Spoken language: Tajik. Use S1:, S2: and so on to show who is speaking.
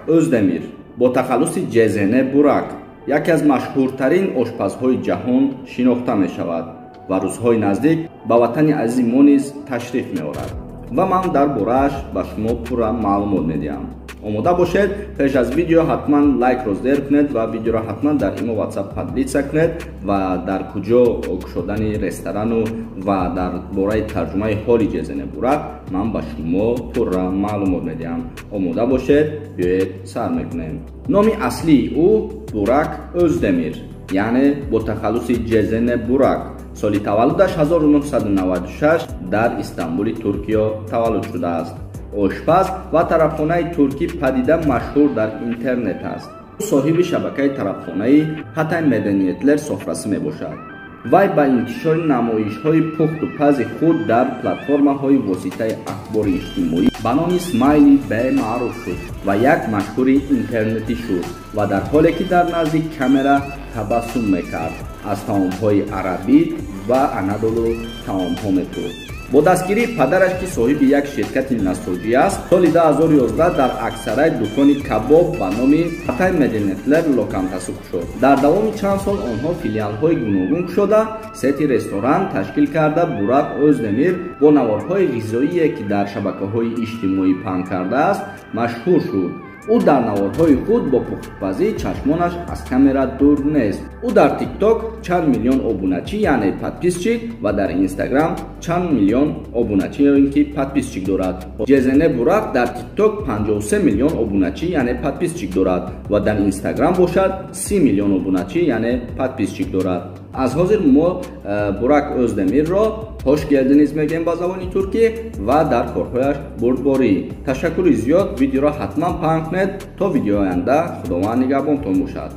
S1: Özdemir бо тахаллуси ҷезене бурак яке аз машҳуртарин ошпазҳои ҷаҳон шинохта мешавад ва рӯзҳои наздик ба ватани азизи мо низ ташриф меорад ва ман дар борааш ба шумо пурра маълумот медиҳам. Омода бошед. Пеш аз видео ҳатман лайкро зер кунед ва видеоро ҳатман дар имо WhatsApp подлица кунед ва дар куҷо кушодани ресторану ва дар бораи тарҷумаи ҳоли ҷезене бурак ман ба шумо пурра маълумот медиҳам. Омода бошед, биёед сар мекунем. номи аслии ӯ Бурак Özdemir, яъне бо тахаллуси ҷезене бурак. соли таваллудаш 1996 дар Истанбули Туркиё таваллуд шудааст. ошпаз ва тарабхонаи туркӣ падида машҳур дар интернет аст. соҳиби шабакаи тарабхонаи Hatay Medeniyetler Sofrasi мебошад. вай ба интишори намоишҳои пухту пази худ дар платформаҳои воситаи ахбори иҷтимоӣ ба номи Смайли Бе маъруф шуд ва як машҳури интернетӣ шуд ва дар ҳоле ки дар назди камера табассум мекард, аз таомҳои арабӣ ва Анадолу таомҳо мепурд. бо дастгирии падараш ки соҳиби як ширкати насоҷӣ аст, соли 2011 дар аксарай дукони кабоб ба номи Hatay Medeniyetler Lokantası кушод. дар давоми чанд сол онҳо филиалҳои гуногун кушода, сети ресторан ташкил карда Бурак Özdemir бо наворҳои ғизоие ки дар шабакаҳои иҷтимоӣ паҳн кардааст машҳур шуд. ӯ дар наворҳои худ бо пухтупазӣ чашмонаш аз камера дур нест. ӯ дар TikTok чанд миллион обуначӣ яъне подписчик ва дар Instagram чанд миллион обуначӣ ки подписчик дорад. ҷезене Бурак дар TikTok 53 миллион обуначӣ яъне подписчик дорад ва дар Instagram бошад 30 миллион обуначӣ яъне подписчик дорад. аз ҳозир мо Бурак Özdemirро хош гелдиниз мегӯем ба забони туркӣ ва дар корҳояш бурдборӣ. ташаккури зиёд. видеоро ҳатман паҳн кунед. то видеои оянда худованд нигаҳбонтон бошад.